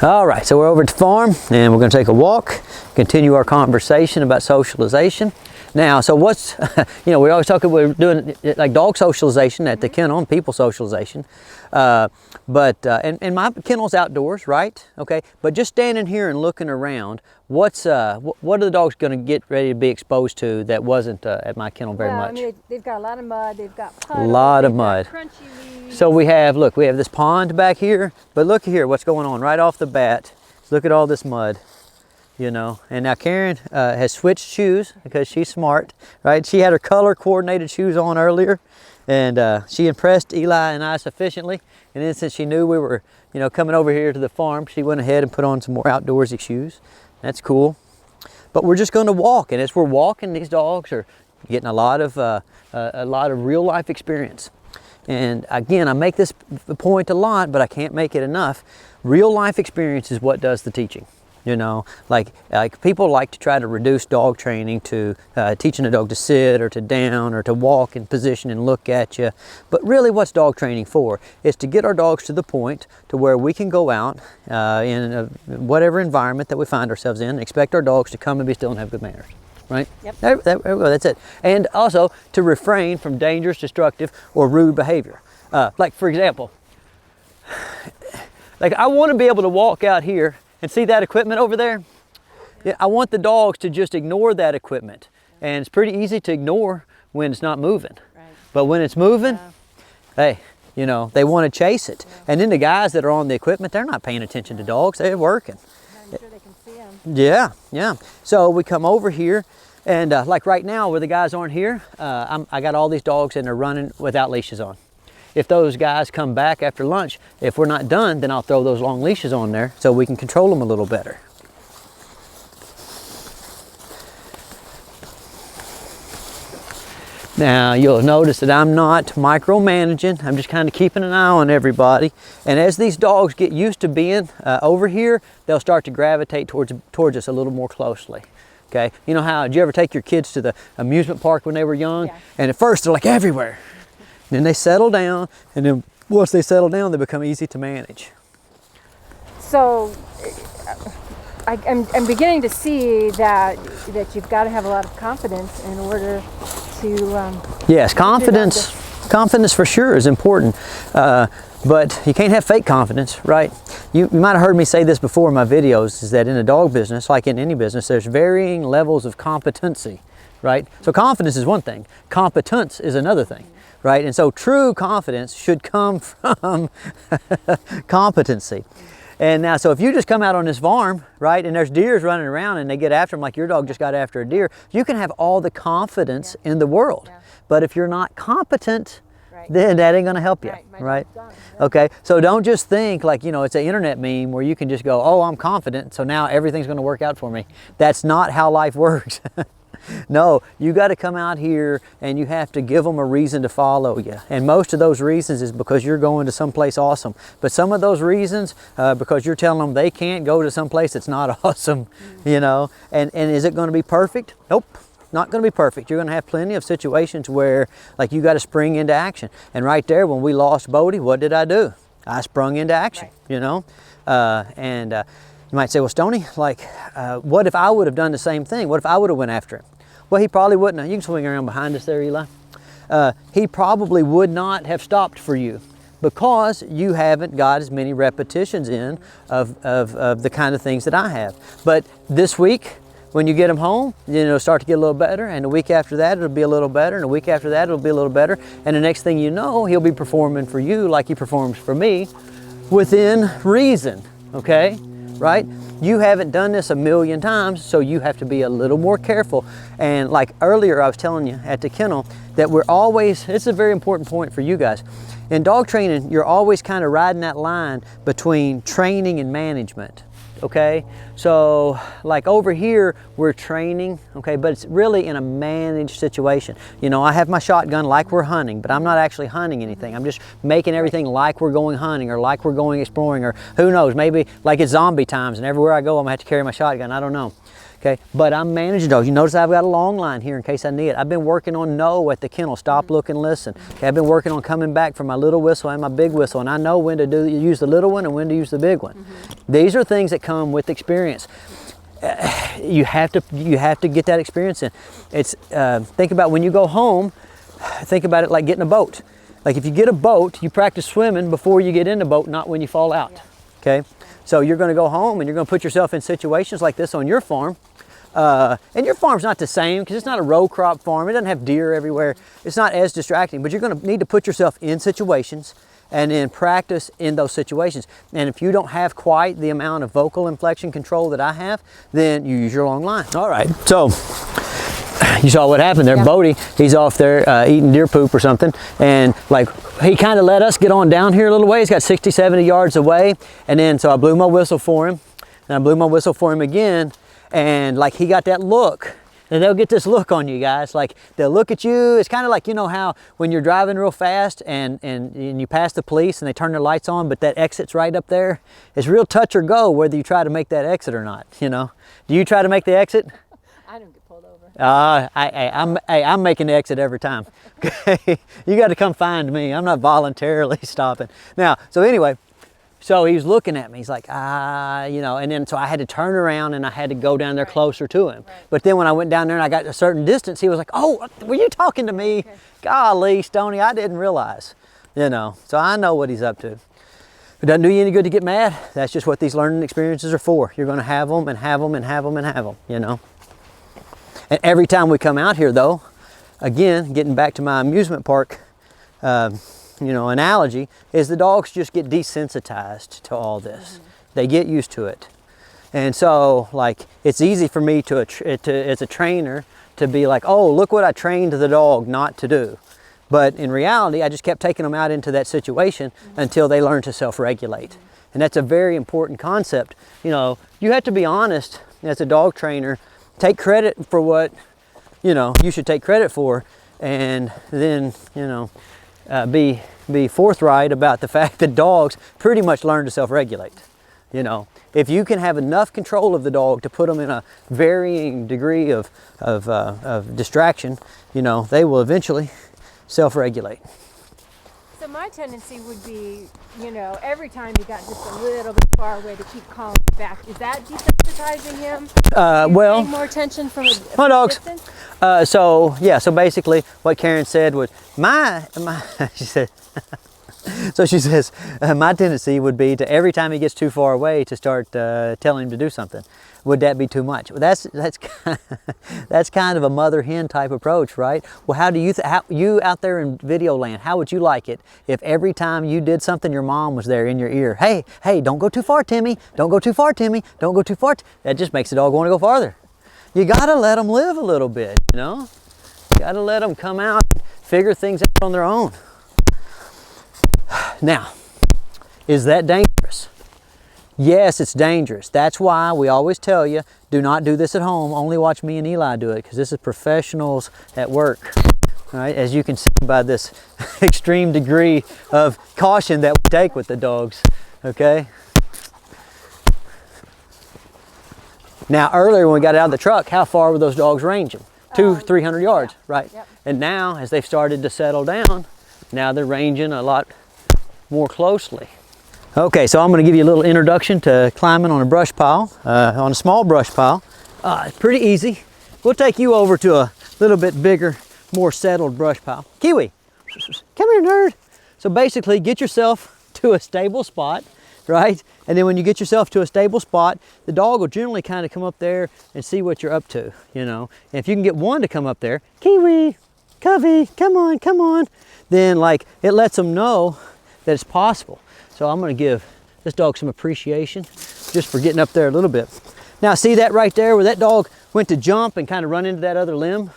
All right, so we're over at the farm and we're going to take a walk, continue our conversation about socialization. Now, so what's, we always talk, we're doing like dog socialization at the kennel and people socialization. And my kennel's outdoors, right? Okay, but just standing here and looking around, what are the dogs going to get ready to be exposed to that wasn't at my kennel very much? I mean, they've got a lot of mud, they've got puddles, a lot of mud. Crunchy leaves. So we have this pond back here, but look here, what's going on right off the bat. Look at all this mud. And now Karen has switched shoes because she's smart, right? She had her color coordinated shoes on earlier, and she impressed Eli and I sufficiently. And then since she knew we were, coming over here to the farm, she went ahead and put on some more outdoorsy shoes. That's cool. But we're just going to walk, and as we're walking, these dogs are getting a lot of real life experience. And again, I make this point a lot, but I can't make it enough. Real life experience is what does the teaching. Like people like to try to reduce dog training to teaching a dog to sit or to down or to walk in position and look at you. But really what's dog training for is to get our dogs to the point to where we can go out in whatever environment that we find ourselves in and expect our dogs to come and be still and have good manners. Right? Yep. There we go, that's it. And also to refrain from dangerous, destructive, or rude behavior. Like for example, like I want to be able to walk out here and see that equipment over there? Yeah, I want the dogs to just ignore that equipment. And it's pretty easy to ignore when it's not moving. Right. But when it's moving, hey, they want to chase it. Yeah. And then the guys that are on the equipment, they're not paying attention to dogs, they're working. I'm sure they can see them. Yeah. So we come over here, and like right now where the guys aren't here, I got all these dogs and they're running without leashes on. If those guys come back after lunch, if we're not done, then I'll throw those long leashes on there so we can control them a little better. Now you'll notice that I'm not micromanaging. I'm just kind of keeping an eye on everybody. And as these dogs get used to being over here, they'll start to gravitate towards us a little more closely. Okay, you know how, did you ever take your kids to the amusement park when they were young? Yeah. And at first they're like everywhere. Then they settle down, and then once they settle down, they become easy to manage. So I'm beginning to see that you've got to have a lot of confidence in order to yes, confidence for sure is important, but you can't have fake confidence, right? You might have heard me say this before in my videos, is that in the dog business, like in any business, there's varying levels of competency, right? So confidence is one thing, competence is another thing. Right? And so true confidence should come from competency. And now, so if you just come out on this farm, right, and there's deers running around and they get after them like your dog just got after a deer, you can have all the confidence in the world. Yeah. But if you're not competent, then that ain't gonna help you, right? Okay, so don't just think like, it's an internet meme where you can just go, oh, I'm confident, so now everything's gonna work out for me. That's not how life works. No, you got to come out here and you have to give them a reason to follow you. And most of those reasons is because you're going to someplace awesome. But some of those reasons, because you're telling them they can't go to someplace that's not awesome, And is it going to be perfect? Nope, not going to be perfect. You're going to have plenty of situations where like you got to spring into action. And right there, when we lost Bodie, what did I do? I sprung into action, You might say, well, Stoney, like, what if I would have done the same thing? What if I would have went after him? Well, he probably wouldn't have. You can swing around behind us there, Eli. He probably would not have stopped for you because you haven't got as many repetitions in of the kind of things that I have. But this week, when you get him home, start to get a little better, and the week after that, it'll be a little better, and the week after that, it'll be a little better, and the next thing you know, he'll be performing for you like he performs for me within reason, okay? Right? You haven't done this a million times, so you have to be a little more careful. And like earlier I was telling you at the kennel that it's a very important point for you guys. In dog training, you're always kind of riding that line between training and management. Okay, so like over here we're training, okay, but it's really in a managed situation. I have my shotgun like we're hunting, but I'm not actually hunting anything. I'm just making everything like we're going hunting or like we're going exploring, or who knows, maybe like it's zombie times and everywhere I go I'm gonna have to carry my shotgun. I don't know. Okay, but I'm managing dogs. You notice I've got a long line here in case I need it. I've been working on no at the kennel, stop, look, and listen. Okay, I've been working on coming back from my little whistle and my big whistle, and I know when to use the little one and when to use the big one. These are things that come with experience. You have to get that experience in. It's think about when you go home. Think about it like getting a boat. Like if you get a boat, you practice swimming before you get in the boat, not when you fall out. Okay, so you're going to go home and you're going to put yourself in situations like this on your farm. And your farm's not the same because it's not a row crop farm. It doesn't have deer everywhere. It's not as distracting, but you're going to need to put yourself in situations and then practice in those situations. And if you don't have quite the amount of vocal inflection control that I have, then you use your long line. All right, so you saw what happened there. Bodie, he's off there eating deer poop or something, and like he kind of let us get on down here a little way. He's got 60, 70 yards away, and then so I blew my whistle for him, and I blew my whistle for him again, and like he got that look. And they'll get this look on you guys, like they'll look at you. It's kind of like, you know how when you're driving real fast and you pass the police and they turn their lights on, but that exit's right up there. It's real touch or go whether you try to make that exit or not, you know. Do you try to make the exit? I don't get pulled over. I'm making the exit every time. Okay, you got to come find me. I'm not voluntarily stopping. Now, so anyway, so he was looking at me. He's like, you know, and then so I had to turn around and I had to go down there closer to him. But then when I went down there and I got a certain distance, he was like, oh, were you talking to me? Okay. Golly, Stoney, I didn't realize, you know. So I know what he's up to. It doesn't do you any good to get mad. That's just what these learning experiences are for. You're going to have them and have them and have them and have them, you know. And every time we come out here, though, again, getting back to my amusement park, you know, analogy, is the dogs just get desensitized to all this. They get used to it. And so, like, it's easy for me to as a trainer to be like, oh, look what I trained the dog not to do. But in reality, I just kept taking them out into that situation until they learn to self-regulate. And that's a very important concept. You know, you have to be honest as a dog trainer, take credit for what, you know, you should take credit for, and then, you know, be forthright about the fact that dogs pretty much learn to self-regulate. You know, if you can have enough control of the dog to put them in a varying degree of distraction, you know, they will eventually self-regulate. So my tendency would be, you know, every time you got just a little bit far away to keep calling back. Is that desensitizing him? Well, paying more attention from a dogs. distance? So yeah, so basically what Karen said was she said, so she says, my tendency would be to every time he gets too far away to start telling him to do something. Would that be too much? Well, that's kind of a mother hen type approach, right? Well, how do you you out there in video land, how would you like it if every time you did something your mom was there in your ear? Hey, don't go too far, Timmy. Don't go too far, Timmy. Don't go too far. That just makes the dog want to go farther. You gotta let them live a little bit, you know? You gotta let them come out and figure things out on their own. Now, is that dangerous? Yes, it's dangerous. That's why we always tell you, do not do this at home. Only watch me and Eli do it, because this is professionals at work. All right, as you can see by this extreme degree of caution that we take with the dogs, okay? Now, earlier when we got out of the truck, how far were those dogs ranging? 200-300 yards, right? Yep. And now, as they've started to settle down, now they're ranging a lot more closely. Okay, so I'm going to give you a little introduction to climbing on a brush pile, on a small brush pile. It's pretty easy. We'll take you over to a little bit bigger, more settled brush pile. Kiwi, come here, nerd. So basically, get yourself to a stable spot, right? And then when you get yourself to a stable spot, the dog will generally kind of come up there and see what you're up to, you know. And if you can get one to come up there, Kiwi, Covey, come on, then like it lets them know that it's possible. So I'm going to give this dog some appreciation just for getting up there a little bit. Now see that right there where that dog went to jump and kind of run into that other limb?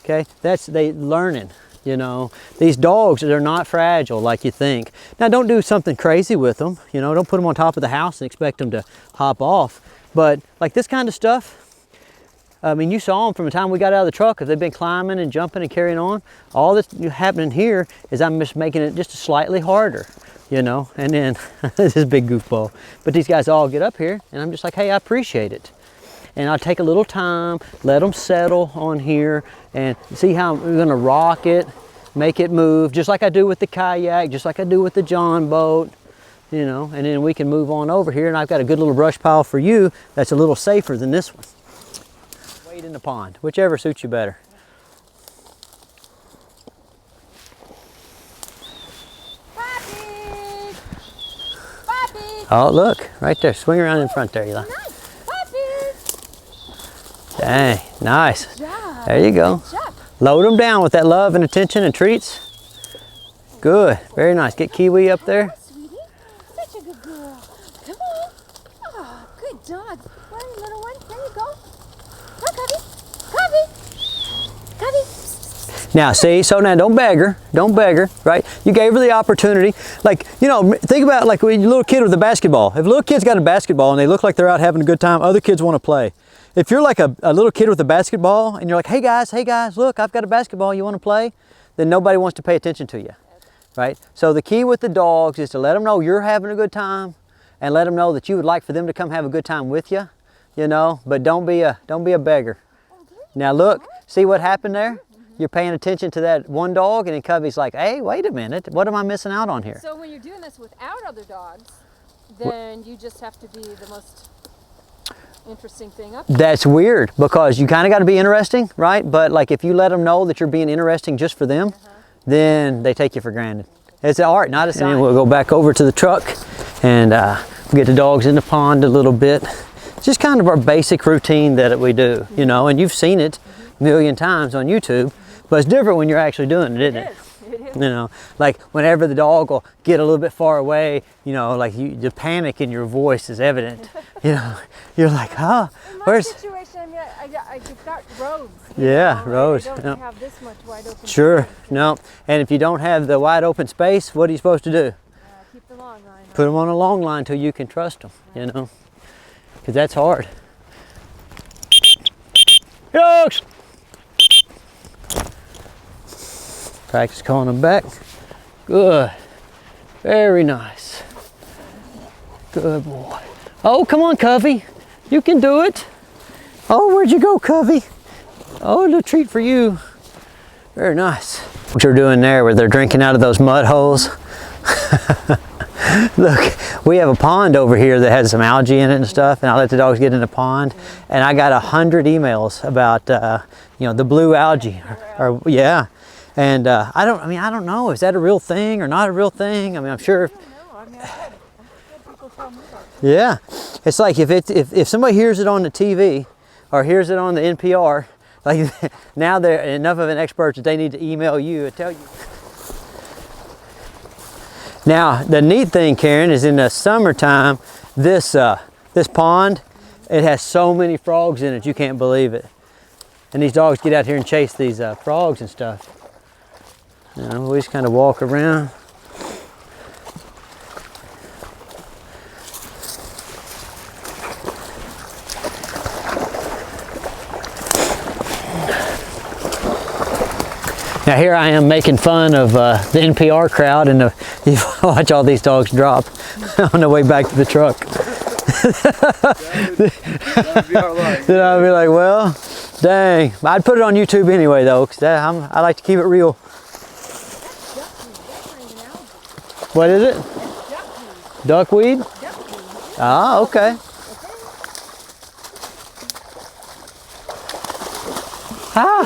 Okay, that's they learning, you know. These dogs, they're not fragile like you think. Now don't do something crazy with them, you know, don't put them on top of the house and expect them to hop off. But like this kind of stuff, I mean, you saw them from the time we got out of the truck. If they've been climbing and jumping and carrying on, all that's happening here is I'm just making it just slightly harder, you know. And then this is a big goofball, but these guys all get up here and I'm just like, hey, I appreciate it. And I'll take a little time, let them settle on here, and see how I'm gonna rock it, make it move, just like I do with the kayak, just like I do with the John boat, you know, and then we can move on over here. And I've got a good little brush pile for you that's a little safer than this one. Wade in the pond, whichever suits you better. Puppies! Puppies! Oh, look, right there. Swing around in front there, Eli. Nice! Puppies! Dang, nice. Good job. There you go. Good job. Load them down with that love and attention and treats. Good, very nice. Get Kiwi up there. Oh, sweetie. Such a good girl. Come on. Oh, good dog. Well, little one, there you go. Go, Covey. Covey. Covey. Now, see, so now don't beg her, right? You gave her the opportunity. Like, you know, think about like when you're a little kid with a basketball. If a little kid's got a basketball and they look like they're out having a good time, other kids want to play. If you're like a little kid with a basketball and you're like, hey guys, look, I've got a basketball, you want to play? Then nobody wants to pay attention to you, right? So the key with the dogs is to let them know you're having a good time and let them know that you would like for them to come have a good time with you, you know, but don't be a beggar. Now look, see what happened there? You're paying attention to that one dog, and then Covey's like, hey, wait a minute, what am I missing out on here? So when you're doing this without other dogs, then you just have to be the most interesting thing up there. That's weird, because you kind of got to be interesting, right? But like if you let them know that you're being interesting just for them, then they take you for granted. It's an art, not a science. And we'll go back over to the truck and get the dogs in the pond a little bit. It's just kind of our basic routine that we do, you know, and you've seen it a million times on YouTube, but it's different when you're actually doing it, isn't it? It is. You know, like whenever the dog will get a little bit far away, you know, like the panic in your voice is evident. You know, you're like, huh, In my where's... situation, I mean, I just got roads. Yeah, know, roads. I don't Yeah. have this much wide open Sure, space. no. And if you don't have the wide open space, what are you supposed to do? Keep the long line. Put them on a long line till you can trust them, you know, because that's hard. Dogs! Practice calling them back. Good. Very nice. Good boy. Oh, come on, Covey. You can do it. Oh, where'd you go, Covey? Oh, a little treat for you. Very nice. What you're doing there where they're drinking out of those mud holes. Look, we have a pond over here that has some algae in it and stuff, and I let the dogs get in the pond, and I got 100 emails about, you know, the blue algae, or yeah. And I don't know, is that a real thing or not a real thing? I mean, I'm sure. I don't know. I mean, I've had people tell me about it. Yeah, it's like if somebody hears it on the TV or hears it on the NPR, like now they're enough of an expert that they need to email you and tell you. Now, the neat thing, Karen, is in the summertime, this pond, it has so many frogs in it, you can't believe it. And these dogs get out here and chase these frogs and stuff. You know, we just kind of walk around. Now here I am making fun of the NPR crowd, and you watch all these dogs drop on the way back to the truck. That would be our life. Then I'll be like, well, dang. I'd put it on YouTube anyway though, because I like to keep it real. What is it? Duckweed? Ah, okay. Ah.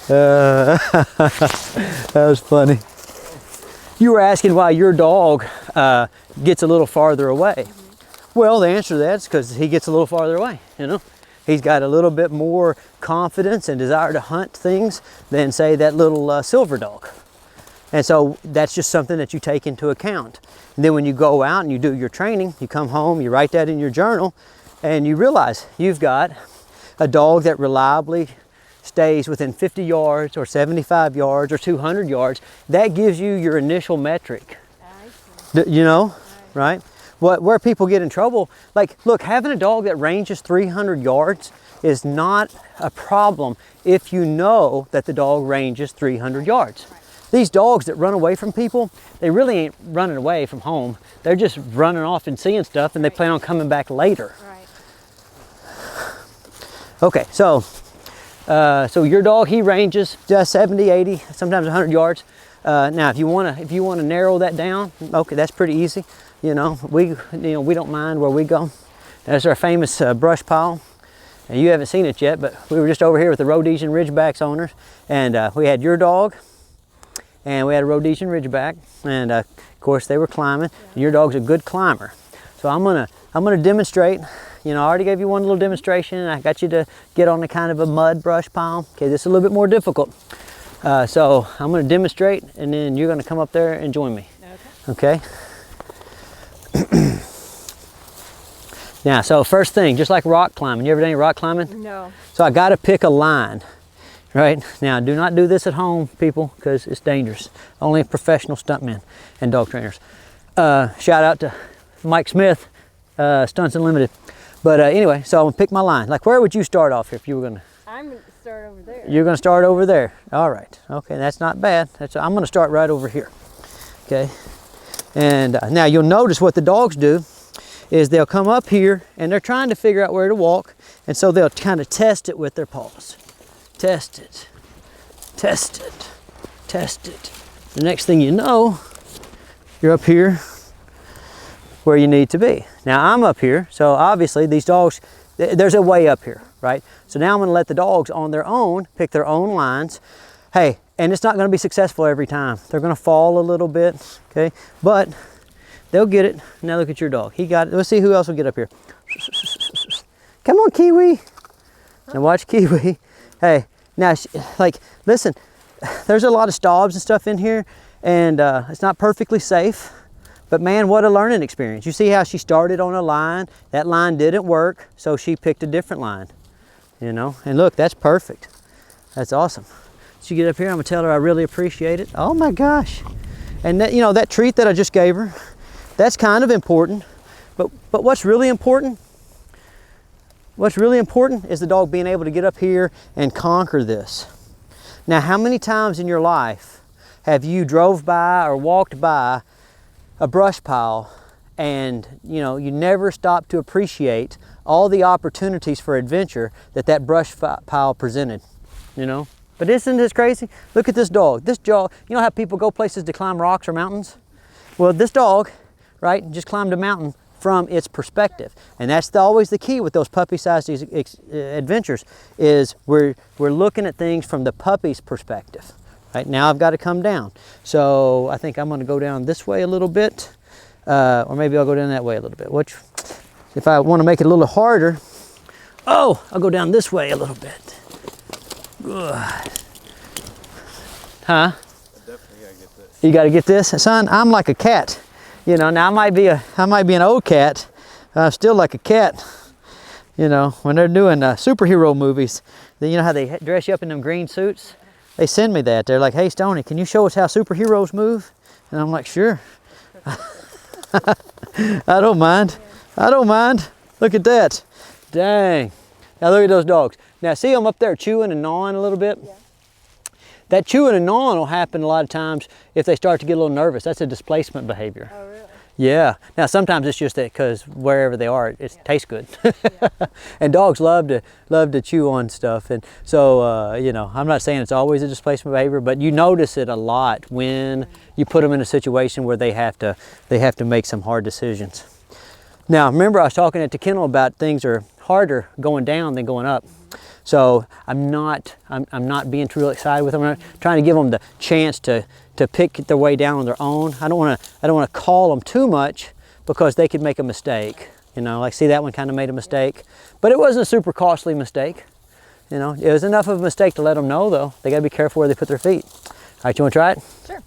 That was funny. You were asking why your dog gets a little farther away. Well, the answer to that is because he gets a little farther away, you know. He's got a little bit more confidence and desire to hunt things than, say, that little silver dog. And so that's just something that you take into account. And then when you go out and you do your training, you come home, you write that in your journal, and you realize you've got a dog that reliably stays within 50 yards or 75 yards or 200 yards. That gives you your initial metric. You know, right? Where people get in trouble, like, look, having a dog that ranges 300 yards is not a problem if you know that the dog ranges 300 yards. These dogs that run away from people, they really ain't running away from home. They're just running off and seeing stuff, and they plan on coming back later. Right. Okay, so your dog, he ranges just 70, 80, sometimes 100 yards. Now, if you want to narrow that down, okay, that's pretty easy. We don't mind where we go. That's our famous brush pile. And you haven't seen it yet, but we were just over here with the Rhodesian Ridgebacks owners, and we had your dog, and we had a Rhodesian Ridgeback, and of course they were climbing. And your dog's a good climber, so I'm gonna demonstrate. I already gave you one little demonstration, and I got you to get on a kind of a mud brush pile. Okay, this is a little bit more difficult, so I'm gonna demonstrate, and then you're gonna come up there and join me. Okay. Now, so first thing, just like rock climbing. You ever done any rock climbing? No. So I got to pick a line, right? Now, do not do this at home, people, because it's dangerous. Only professional stuntmen and dog trainers. Shout out to Mike Smith, Stunts Unlimited. But anyway, so I'm gonna pick my line. Like, where would you start off here if you were gonna? I'm gonna start over there. You're gonna start over there. All right. Okay, that's not bad. I'm gonna start right over here. Okay. And now you'll notice what the dogs do is they'll come up here and they're trying to figure out where to walk, and so they'll kind of test it with their paws. Test it, test it, test it. The next thing you know, you're up here where you need to be. Now I'm up here, so obviously these dogs, there's a way up here, right? So now I'm gonna let the dogs on their own pick their own lines. Hey, and it's not gonna be successful every time. They're gonna fall a little bit, okay? But they'll get it. Now look at your dog. He got it. Let's see who else will get up here. Come on, Kiwi. Now watch Kiwi. Hey, now, like, listen, there's a lot of stobs and stuff in here, and it's not perfectly safe, but man, what a learning experience. You see how she started on a line, that line didn't work, so she picked a different line, and look, that's perfect. That's awesome. She get up here, I'm gonna tell her I really appreciate it. Oh my gosh. And that, that treat that I just gave her, that's kind of important, but what's really important? What's really important is the dog being able to get up here and conquer this. Now, how many times in your life have you drove by or walked by a brush pile and you never stopped to appreciate all the opportunities for adventure that brush pile presented, But isn't this crazy? Look at this dog. This dog, you know how people go places to climb rocks or mountains? Well, this dog, right, just climbed a mountain from its perspective. And that's always the key with those puppy-sized adventures, is we're looking at things from the puppy's perspective. Right, now I've got to come down. So I think I'm gonna go down this way a little bit, or maybe I'll go down that way a little bit. Which, if I wanna make it a little harder, I'll go down this way a little bit. Good. Huh? Definitely gotta get this. You gotta get this? Son, I'm like a cat. Now I might be an old cat. I'm still like a cat. When they're doing superhero movies, then you know how they dress you up in them green suits? They send me that. They're like, hey, Stoney, can you show us how superheroes move? And I'm like, sure. I don't mind. I don't mind. Look at that. Dang. Now look at those dogs. Now see them up there chewing and gnawing a little bit? Yeah. That chewing and gnawing will happen a lot of times if they start to get a little nervous. That's a displacement behavior. Oh, really? Yeah. Now sometimes it's just that because wherever they are, it tastes good. Yeah. And dogs love to chew on stuff. And so I'm not saying it's always a displacement behavior, but you notice it a lot when you put them in a situation where they have to make some hard decisions. Now remember, I was talking at the kennel about things are harder going down than going up. So I'm not being too excited with them. I'm trying to give them the chance to pick their way down on their own. I don't want to call them too much because they could make a mistake. Like see that one kind of made a mistake, but it wasn't a super costly mistake. It was enough of a mistake to let them know though. They got to be careful where they put their feet. All right, you want to try it? Sure.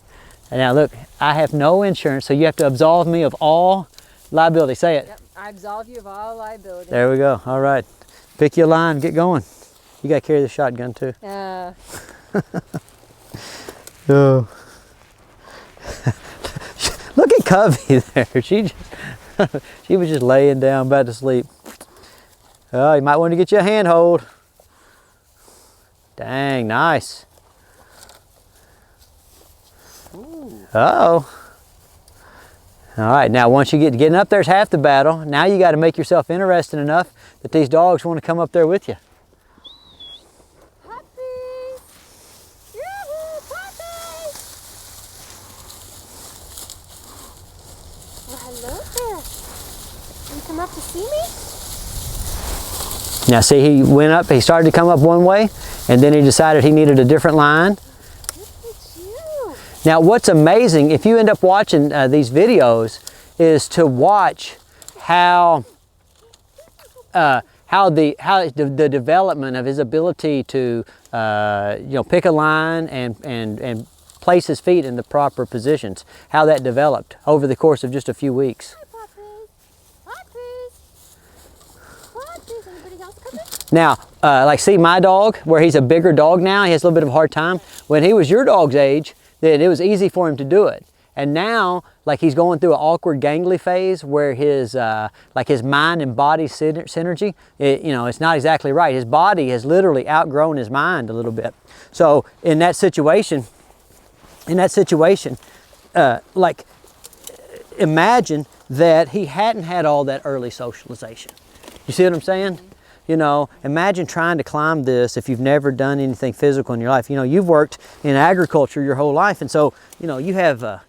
And now look, I have no insurance, so you have to absolve me of all liability. Say it. Yep. I absolve you of all liability. There we go. All right. Pick your line, get going. You got to carry the shotgun too. Oh. Look at Covey there. She was just laying down about to sleep. Oh, you might want to get you a handhold. Dang, nice. Uh-oh. All right, now once you getting up there's half the battle. Now you got to make yourself interesting enough that these dogs want to come up there with you. Puppies! Yoo-hoo, puppies! Well, hello there. You come up to see me? Now see, he went up, he started to come up one way, and then he decided he needed a different line. Look at you. Now what's amazing, if you end up watching these videos, is to watch how the development of his ability to pick a line and place his feet in the proper positions, how that developed over the course of just a few weeks. Hi, puppies. Puppies. Puppies. Anybody else coming? Now, like see my dog, where he's a bigger dog now, he has a little bit of a hard time. When he was your dog's age, then it was easy for him to do it. And now, like he's going through an awkward gangly phase where his mind and body synergy, it's not exactly right. His body has literally outgrown his mind a little bit. So in that situation, like imagine that he hadn't had all that early socialization. You see what I'm saying? You know, imagine trying to climb this if you've never done anything physical in your life. You know, you've worked in agriculture your whole life, and so, you know, you have a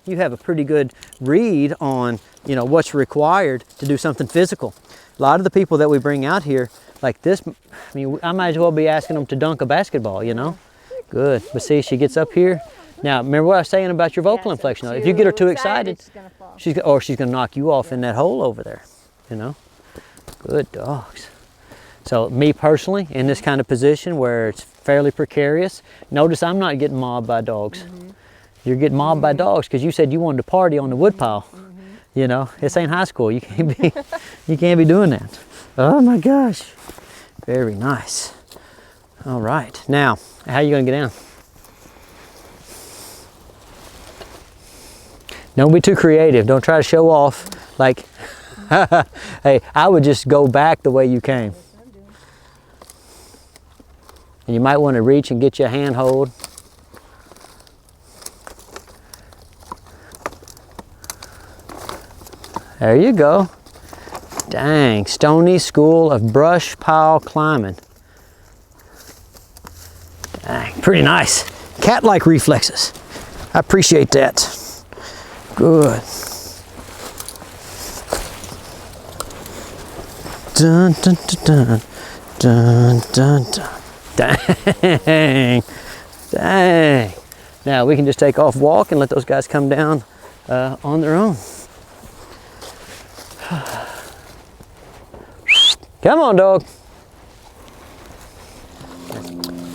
pretty good read on, you know, what's required to do something physical. A lot of the people that we bring out here, like this, I mean, I might as well be asking them to dunk a basketball, you know? Good. But see, she gets up here. Now, remember what I was saying about your vocal inflection? If you get her too excited, she's going to knock you off in that hole over there, you know? Good dogs. So me personally, in this kind of position where it's fairly precarious, notice I'm not getting mobbed by dogs. You're getting mobbed by dogs because you said you wanted to party on the woodpile. You know, this ain't high school. You can't be doing that. Oh my gosh. Very nice. All right. Now, how are you going to get down? Don't be too creative. Don't try to show off like, hey, I would just go back the way you came. And you might want to reach and get you a handhold. There you go. Dang, Stonnie School of Brush Pile Climbing. Dang, pretty nice. Cat-like reflexes. I appreciate that. Good. Dun, dun, dun, dun, dun, dun. Dang, dang. Now we can just take off walk and let those guys come down on their own. Come on, dog.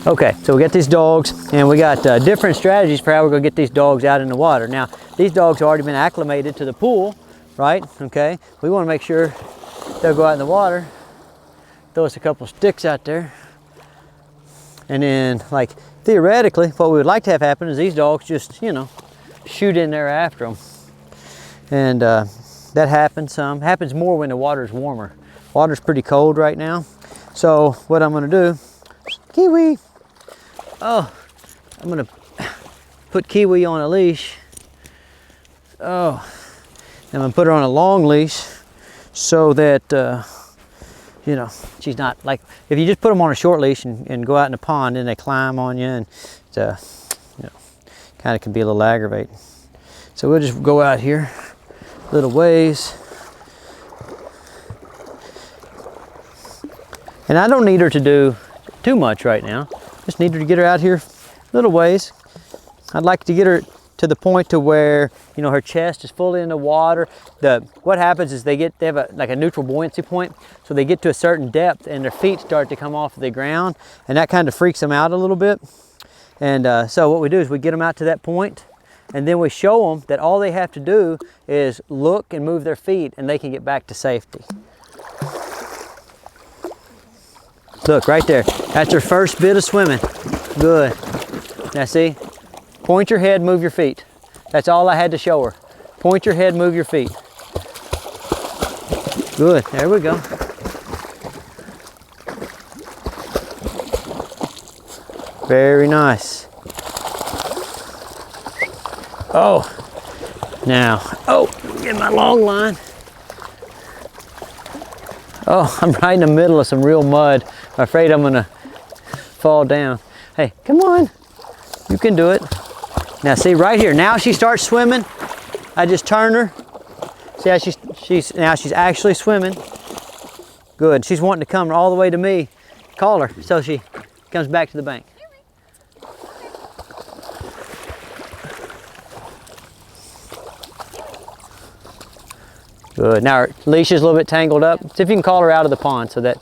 Okay, so we got these dogs and we got different strategies for how we're gonna get these dogs out in the water. Now, these dogs have already been acclimated to the pool, right? Okay, we wanna make sure they'll go out in the water, throw us a couple sticks out there. And then, like, theoretically, what we would like to have happen is these dogs just, you know, shoot in there after them. And that happens some. Happens more when the water's warmer. Water's pretty cold right now. So what I'm gonna do, Kiwi. Oh, I'm gonna put Kiwi on a leash. Oh, I'm gonna put her on a long leash so that, you know, she's not like, if you just put them on a short leash and go out in the pond, then they climb on you and, you know, kind of can be a little aggravating. So we'll just go out here a little ways. And I don't need her to do too much right now. Just need her to get her out here a little ways. I'd like to get her to the point to where, you know, her chest is fully in the water. What happens is they have like a neutral buoyancy point, so they get to a certain depth and their feet start to come off the ground, and that kind of freaks them out a little bit. And so what we do is we get them out to that point, and then we show them that all they have to do is look and move their feet, and they can get back to safety. Look right there. That's their first bit of swimming. Good. Now see? Point your head, move your feet. That's all I had to show her. Point your head, move your feet. Good, there we go. Very nice. Oh, now, oh, get my long line. Oh, I'm right in the middle of some real mud. I'm afraid I'm gonna fall down. Hey, come on. You can do it. Now see right here, now she starts swimming. I just turn her. See how she's actually swimming. Good, she's wanting to come all the way to me. Call her so she comes back to the bank. Good, now her leash is a little bit tangled up. See if you can call her out of the pond so that.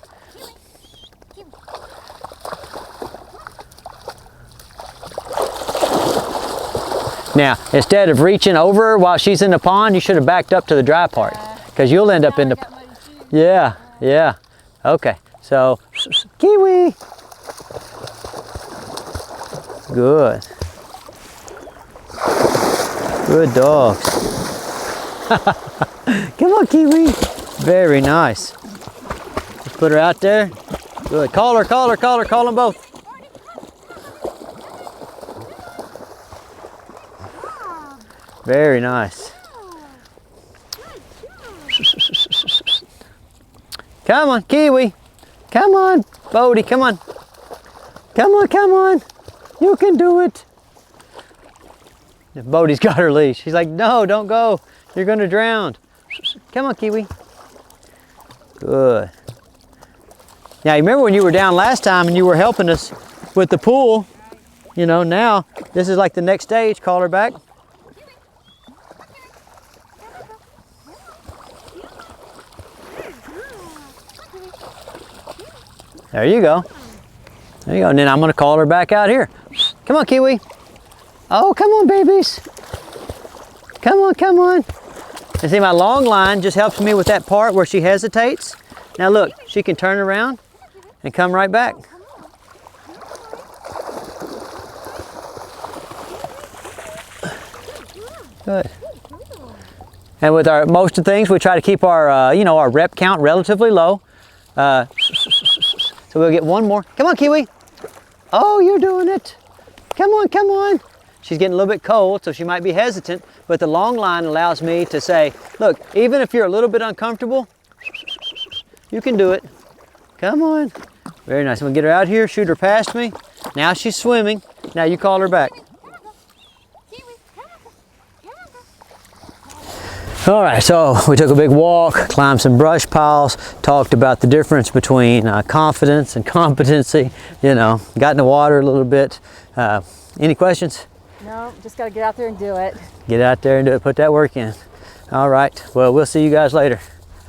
Now, instead of reaching over her while she's in the pond, you should have backed up to the dry part because you'll end up in the. Yeah, yeah. Okay, so Kiwi. Good. Good dogs. Come on, Kiwi. Very nice. Just put her out there. Good. Call her, call her, call her. Call them both. Very nice. Come on, Kiwi. Come on, Bodie. Come on. Come on, come on. You can do it. Bodie's got her leash. She's like, no, don't go. You're going to drown. Come on, Kiwi. Good. Now, you remember when you were down last time and you were helping us with the pool? You know, now this is like the next stage. Call her back. There you go. There you go. And then I'm going to call her back out here. Come on, Kiwi. Oh, come on, babies. Come on, come on. And see, my long line just helps me with that part where she hesitates. Now look, she can turn around and come right back. Good. And with our most of the things, we try to keep our, you know, our rep count relatively low. So we'll get one more. Come on, Kiwi. Oh, you're doing it. Come on, come on. She's getting a little bit cold, so she might be hesitant, but the long line allows me to say, look, even if you're a little bit uncomfortable, you can do it. Come on. Very nice. I'm gonna get her out here, shoot her past me. Now she's swimming. Now you call her back. All right, so we took a big walk, climbed some brush piles, talked about the difference between confidence and competency, you know, got in the water a little bit. Any questions? No, just got to get out there and do it. Get out there and do it, put that work in. All right, well, we'll see you guys later.